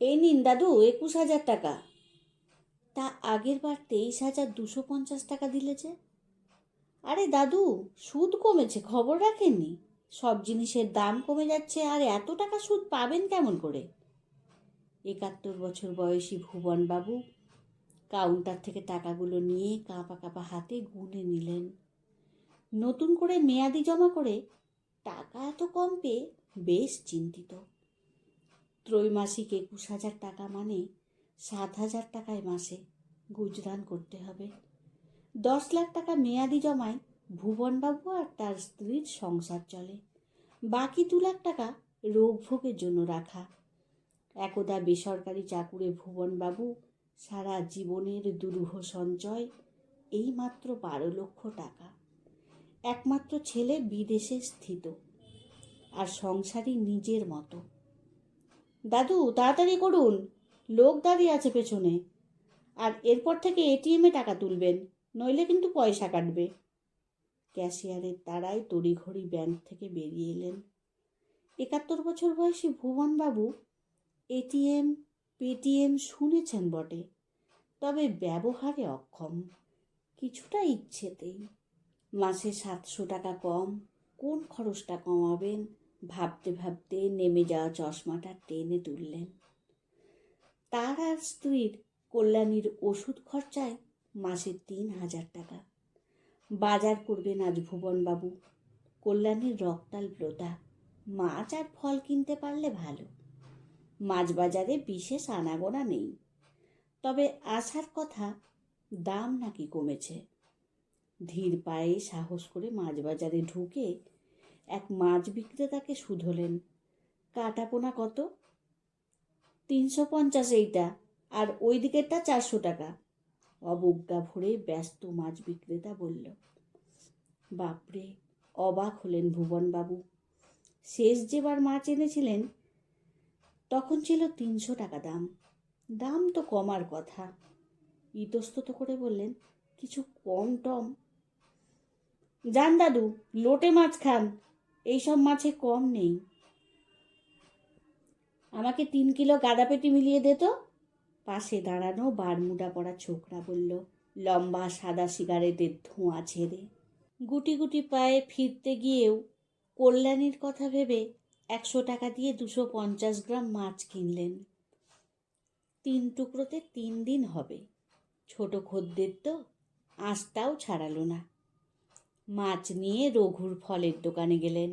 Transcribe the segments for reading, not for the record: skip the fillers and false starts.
এই নিন দাদু 21,000 টাকা। তা আগের বার 23,250 টাকা দিলে যে? আরে দাদু, সুদ কমেছে, খবর রাখেননি? সব জিনিসের দাম কমে যাচ্ছে, আর এত টাকা সুদ পাবেন কেমন করে? 71 বছর বয়সী ভুবনবাবু কাউন্টার থেকে টাকাগুলো নিয়ে কাঁপা কাঁপা হাতে গুনে নিলেন। নতুন করে মেয়াদি জমা করে টাকা এত কম পেয়ে বেশ চিন্তিত। ত্রৈমাসিক 21,000 টাকা মানে 7,000 টাকায় মাসে গুজরান করতে হবে। 10 লাখ টাকা মেয়াদি জমায় ভুবনবাবু আর তার স্ত্রীর সংসার চলে। বাকি 2 লাখ টাকা রোগভোগের জন্য রাখা। একদা বেসরকারি চাকুরে ভুবনবাবু সারা জীবনের দুরূহ সঞ্চয় এই মাত্র 12 লক্ষ টাকা। একমাত্র ছেলে বিদেশে স্থিত, আর সংসারই নিজের মতো। দাদু তাড়াতাড়ি করুন, লোক দাঁড়িয়ে আছে পেছনে। আর এরপর থেকে এটিএমে টাকা তুলবেন, নইলে কিন্তু পয়সা কাটবে। ক্যাশিয়ারের তাড়ায় তড়িঘড়ি ব্যাংক থেকে বেরিয়ে এলেন। 71 বছর বয়সী ভুবনবাবু এটিএম পেটিএম শুনেছেন বটে, তবে ব্যবহারে অক্ষম। কিছুটা ইচ্ছেতেই। মাসে 700 টাকা কম, কোন খরচটা কমাবেন ভাবতে ভাবতে নেমে যাওয়া চশমাটা টেনে তুললেন। তার আর স্ত্রীর কল্যাণীর ওষুধ খরচায় মাসে 3,000 টাকা। বাজার করবেন আজ ভুবনবাবু। কল্যাণীর রক্তাল ব্রতা, মাছ আর ফল কিনতে পারলে ভালো। মাছ বাজারে বিশেষ আনাগোনা নেই, তবে আসার কথা, দাম নাকি কমেছে। ধীর পায়ে সাহস করে মাছ বাজারে ঢুকে এক মাছ বিক্রেতাকে শুধলেন। কাটাপোনা কত? 350 এইটা, আর ওই দিকেরটা 400 টাকা। অবজ্ঞা ভরে ব্যস্ত মাছ বিক্রেতা বলল। বাপরে, অবাক হলেন ভুবনবাবু। শেষ যেবার মাছ এনেছিলেন তখন ছিল 300 টাকা দাম। দাম তো কমার কথা। ইতস্তত করে বললেন, কিছু কম টম? যান দাদু, লোটে মাছ খান, এইসব মাছে কম নেই। আমাকে 3 কিলো গাদাপেটি মিলিয়ে দে তো। পাশে দাঁড়ানো বারমুডা পরা ছোকরা বলল, লম্বা সাদা সিগারেটের ধোঁয়া ছেড়ে। গুটি গুটি পায়ে ফিরতে গিয়েও কল্যাণীর কথা ভেবে 100 টাকা দিয়ে 250 গ্রাম মাছ কিনলেন। 3 টুকরোতে 3 দিন হবে। ছোট খদ্দের তো, আঁশটাও ছাড়ালো না। মাছ নিয়ে রঘুর ফলের দোকানে গেলেন।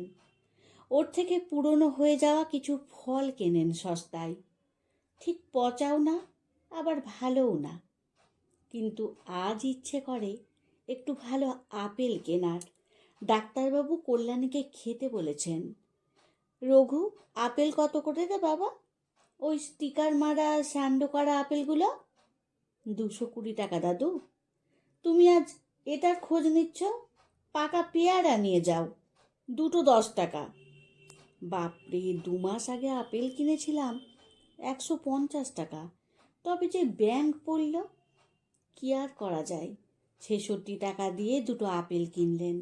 ওর থেকে পুরনো হয়ে যাওয়া কিছু ফল কেনেন সস্তায়। ঠিক পচাও না, আবার ভালোও না। কিন্তু আজ ইচ্ছে করে একটু ভালো আপেল কেনার। ডাক্তারবাবু কল্যাণীকে খেতে বলেছেন। রঘু, আপেল কত করে রে বাবা? ওই স্টিকার মারা স্যান্ডো করা আপেলগুলো? 220 টাকা দাদু। তুমি আজ এটার খোঁজ নিচ্ছ? পাকা পেয়ারা নিয়ে যাও, দুটো 10 টাকা। বাপরে, 2 মাস আগে আপেল কিনেছিলাম 150 টাকা। তবে যে ব্যাংক পড়ল, কি আর করা যায়। 66 টাকা দিয়ে দুটো আপেল কিনলেন।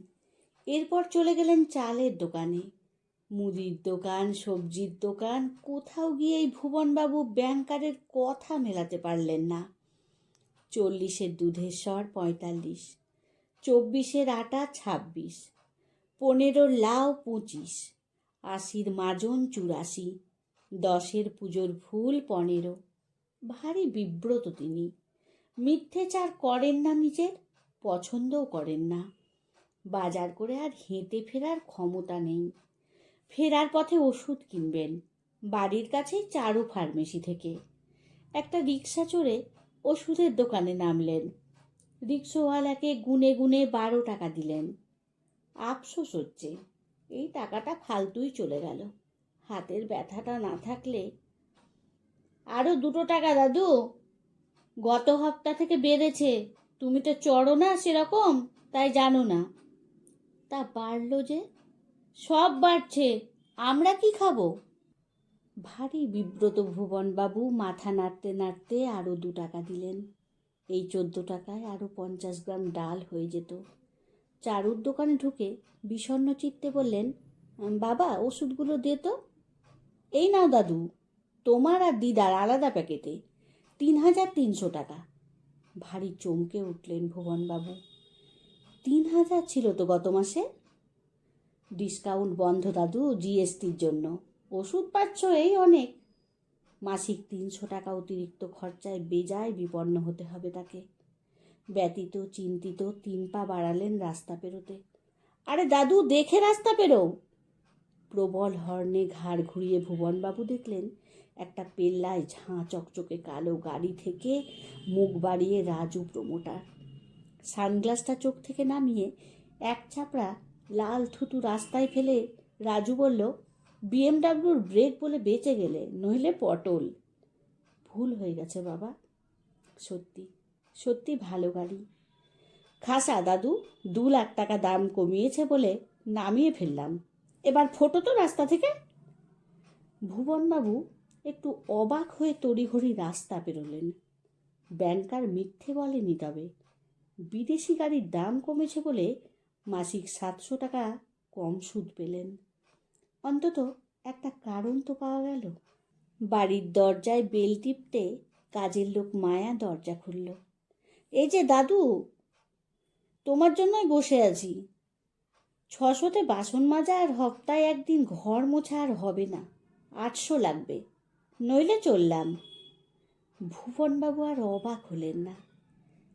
এরপর চলে গেলেন চালের দোকানে। মুদির দোকান, সবজির দোকান, কোথাও গিয়ে এই ভুবনবাবু ব্যাংকারের কথা মেলাতে পারলেন না। 40-এর দুধের স্বর 45, 24-এর আটা 26, 15-র লাউ 25, 80-র মাজন 84, 10-এর পুজোর ফুল 15। ভারী বিব্রত তিনি। মিথ্যেচার করেন না, নিজের পছন্দও করেন না। বাজার করে আর হেঁটে ফেরার ক্ষমতা নেই। ফেরার পথে ওষুধ কিনবেন বাড়ির কাছেই চারু ফার্মেসি থেকে। একটা রিক্সা চড়ে ওষুধের দোকানে নামলেন। রিক্সাওয়ালাকে গুনে গুনে 12 টাকা দিলেন। আফসোস হচ্ছে, এই টাকাটা ফালতুই চলে গেল। হাতের ব্যথাটা না থাকলে। আরও 2 টাকা দাদু, গত হপ্তাহ থেকে বেড়েছে। তুমি তো চড়ো না সেরকম, তাই জানো না। তা বাড়লো যে? সব বাড়ছে, আমরা কি খাবো? ভারী বিব্রত ভুবনবাবু মাথা নাড়তে নাড়তে আরও 2 টাকা দিলেন। এই 14 টাকায় আরও 50 গ্রাম ডাল হয়ে যেত। চারুর দোকানে ঢুকে বিষণ্ণ চিত্তে বললেন, বাবা ওষুধগুলো দে তো। এই নাও দাদু। তোমার আর দিদার আলাদা প্যাকেটে 3,300 টাকা। ভারী চমকে উঠলেন ভুবনবাবু। 3,000 ছিল তো গত মাসে। ডিসকাউন্ট বন্ধ দাদু, জিএসটির জন্য। ওষুধ পাচ্ছ এই অনেক। মাসিক 300 টাকা অতিরিক্ত খরচায় বেজায় বিপন্ন হতে হবে তাকে। ব্যতীত চিন্তিত 3 পা বাড়ালেন রাস্তা পেরোতে। আরে দাদু, দেখে রাস্তা পেরো। প্রবল হর্নে ঘাড় ঘুরিয়ে ভুবনবাবু দেখলেন একটা পেল্লায় ঝাঁ চকচকে কালো গাড়ি থেকে মুখ বাড়িয়ে রাজু প্রমোটার। সানগ্লাসটা চোখ থেকে নামিয়ে এক চাপড়া লাল থুতু রাস্তায় ফেলে রাজু বলল, বিএমডাব্লিউর ব্রেক বলে বেঁচে গেলে, নইলে পটল। ভুল হয়ে গেছে বাবা, সত্যি সত্যি ভালো গাড়ি। খাসা দাদু, 2 লাখ টাকা দাম কমিয়েছে বলে নামিয়ে ফেললাম। এবার ফোটো তো রাস্তা থেকে। ভুবনবাবু একটু অবাক হয়ে তড়িঘড়ি রাস্তা পেরোলেন। ব্যাংকার মিথ্যে বলেনি, তবে বিদেশি গাড়ির দাম কমেছে বলে মাসিক 700 টাকা কম সুদ পেলেন। অন্তত একটা কারণ তো পাওয়া গেল। বাড়ির দরজায় বেল টিপতে কাজের লোক মায়া দরজা খুলল। এই যে দাদু, তোমার জন্যই বসে আছি। 600-তে বাসন মাজা আর হপ্তায় একদিন ঘর মোছা আর হবে না, 800 লাগবে, নইলে চললাম। ভুবনবাবু আর অবাক হলেন না।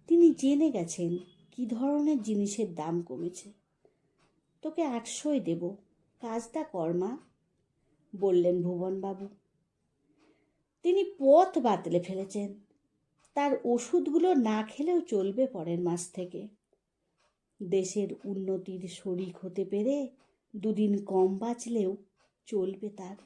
তিনি জেনে গেছেন কি ধরনের জিনিসের দাম কমেছে। তোকে 800ই দেব, কাজটা কর মা, বললেন ভুবনবাবু। তিনি পথ বাতলে ফেলেছেন। তার ওষুধগুলো না খেলেও চলবে পরের মাস থেকে। দেশের উন্নতির শরিক হতে পেরে 2 দিন কম বাঁচলেও চলবে তার।